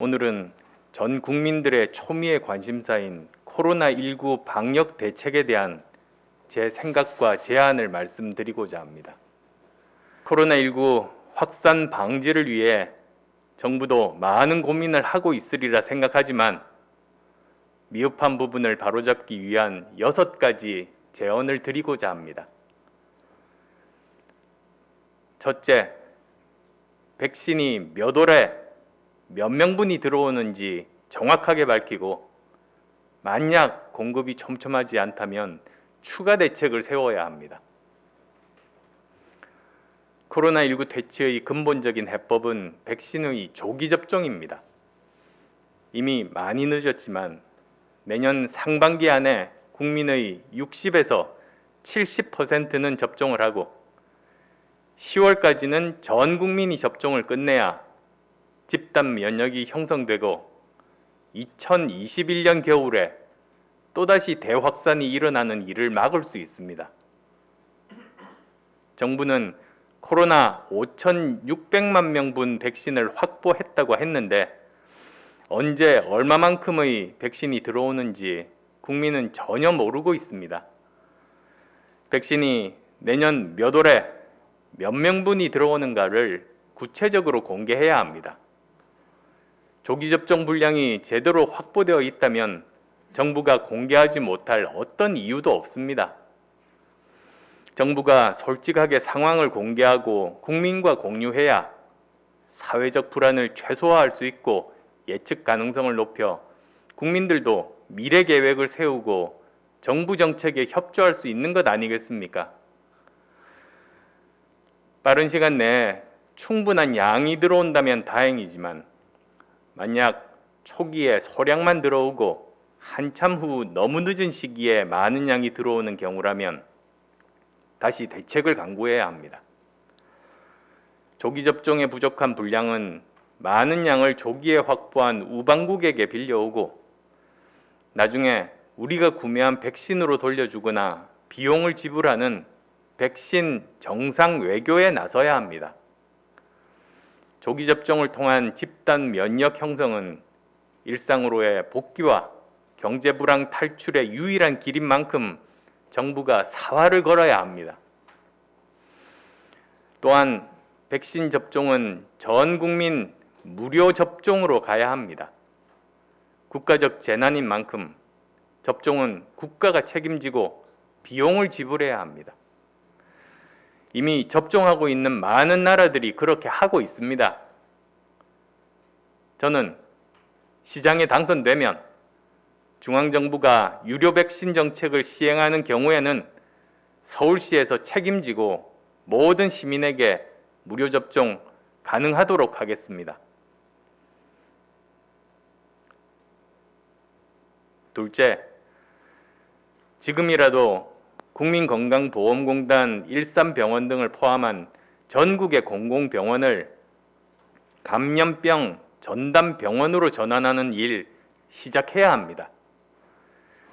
오늘은 전 국민들의 초미의 관심사인 코로나19 방역 대책에 대한 제 생각과 제안을 말씀드리고자 합니다. 코로나19 확산 방지를 위해 정부도 많은 고민을 하고 있으리라 생각하지만 미흡한 부분을 바로잡기 위한 6가지 제언을 드리고자 합니다. 첫째, 백신이 몇 월에 몇 명분이 들어오는지 정확하게 밝히고 만약 공급이 촘촘하지 않다면 추가 대책을 세워야 합니다. 코로나19 퇴치의 근본적인 해법은 백신의 조기 접종입니다. 이미 많이 늦었지만 내년 상반기 안에 국민의 60에서 70%는 접종을 하고 10월까지는 전 국민이 접종을 끝내야 집단 면역이 형성되고 2021년 겨울에 또다시 대확산이 일어나는 일을 막을 수 있습니다. 정부는 코로나 5,600만 명분 백신을 확보했다고 했는데 언제 얼마만큼의 백신이 들어오는지 국민은 전혀 모르고 있습니다. 백신이 내년 몇 월에 몇 명분이 들어오는가를 구체적으로 공개해야 합니다. 조기 접종 분량이 제대로 확보되어 있다면 정부가 공개하지 못할 어떤 이유도 없습니다. 정부가 솔직하게 상황을 공개하고 국민과 공유해야 사회적 불안을 최소화할 수 있고 예측 가능성을 높여 국민들도 미래 계획을 세우고 정부 정책에 협조할 수 있는 것 아니겠습니까? 빠른 시간 내에 충분한 양이 들어온다면 다행이지만 만약 초기에 소량만 들어오고 한참 후 너무 늦은 시기에 많은 양이 들어오는 경우라면 다시 대책을 강구해야 합니다. 조기 접종에 부족한 분량은 많은 양을 조기에 확보한 우방국에게 빌려오고 나중에 우리가 구매한 백신으로 돌려주거나 비용을 지불하는 백신 정상 외교에 나서야 합니다. 조기 접종을 통한 집단 면역 형성은 일상으로의 복귀와 경제 불황 탈출의 유일한 길인 만큼 정부가 사활을 걸어야 합니다. 또한 백신 접종은 전 국민 무료 접종으로 가야 합니다. 국가적 재난인 만큼 접종은 국가가 책임지고 비용을 지불해야 합니다. 이미 접종하고 있는 많은 나라들이 그렇게 하고 있습니다. 저는 시장에 당선되면 중앙정부가 유료 백신 정책을 시행하는 경우에는 서울시에서 책임지고 모든 시민에게 무료 접종 가능하도록 하겠습니다. 둘째, 지금이라도 국민건강보험공단 일산병원 등을 포함한 전국의 공공병원을 감염병 전담병원으로 전환하는 일 시작해야 합니다.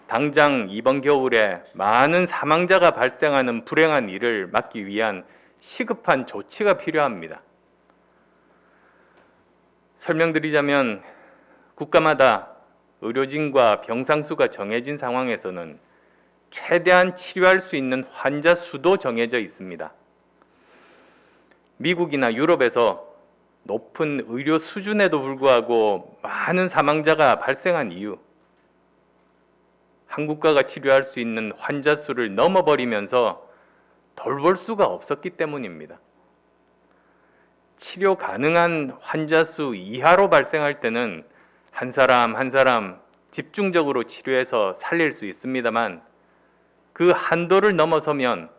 당장 이번 겨울에 많은 사망자가 발생하는 불행한 일을 막기 위한 시급한 조치가 필요합니다. 설명드리자면 국가마다 의료진과 병상 수가 정해진 상황에서는 최대한 치료할 수 있는 환자 수도 정해져 있습니다. 미국이나 유럽에서 높은 의료 수준에도 불구하고 많은 사망자가 발생한 이유, 한국가가 치료할 수 있는 환자 수를 넘어버리면서 돌볼 수가 없었기 때문입니다. 치료 가능한 환자 수 이하로 발생할 때는 한 사람 한 사람 집중적으로 치료해서 살릴 수 있습니다만 그 한도를 넘어서면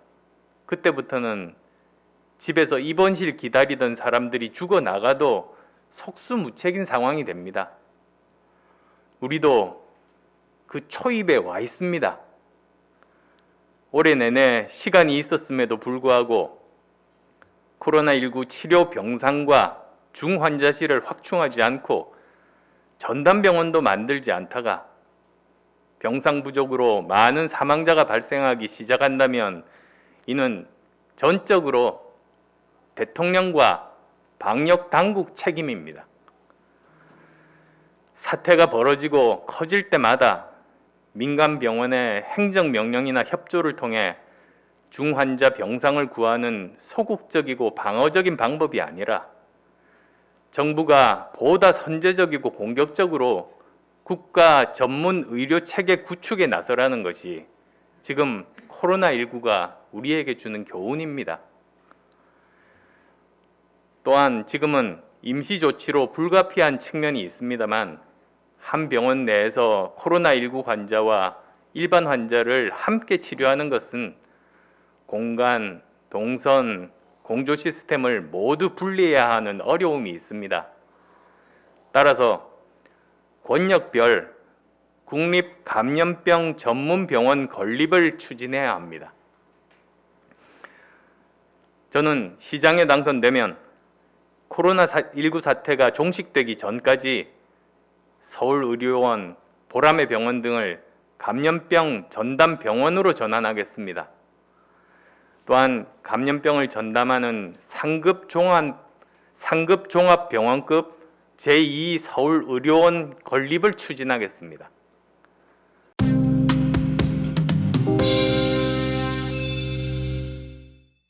그때부터는 집에서 입원실 기다리던 사람들이 죽어나가도 속수무책인 상황이 됩니다. 우리도 그 초입에 와 있습니다. 올해 내내 시간이 있었음에도 불구하고 코로나19 치료 병상과 중환자실을 확충하지 않고 전담병원도 만들지 않다가 병상 부족으로 많은 사망자가 발생하기 시작한다면 이는 전적으로 대통령과 방역 당국 책임입니다. 사태가 벌어지고 커질 때마다 민간 병원의 행정명령이나 협조를 통해 중환자 병상을 구하는 소극적이고 방어적인 방법이 아니라 정부가 보다 선제적이고 공격적으로 국가 전문 의료 체계 구축에 나서라는 것이 지금 코로나19가 우리에게 주는 교훈입니다. 또한 지금은 임시 조치로 불가피한 측면이 있습니다만 한 병원 내에서 코로나19 환자와 일반 환자를 함께 치료하는 것은 공간, 동선, 공조 시스템을 모두 분리해야 하는 어려움이 있습니다. 따라서 권역별 국립감염병 전문병원 건립을 추진해야 합니다. 저는 시장에 당선되면 코로나19 사태가 종식되기 전까지 서울의료원, 보람의 병원 등을 감염병 전담 병원으로 전환하겠습니다. 또한 감염병을 전담하는 상급 종합병원급 제2 서울의료원 건립을 추진하겠습니다.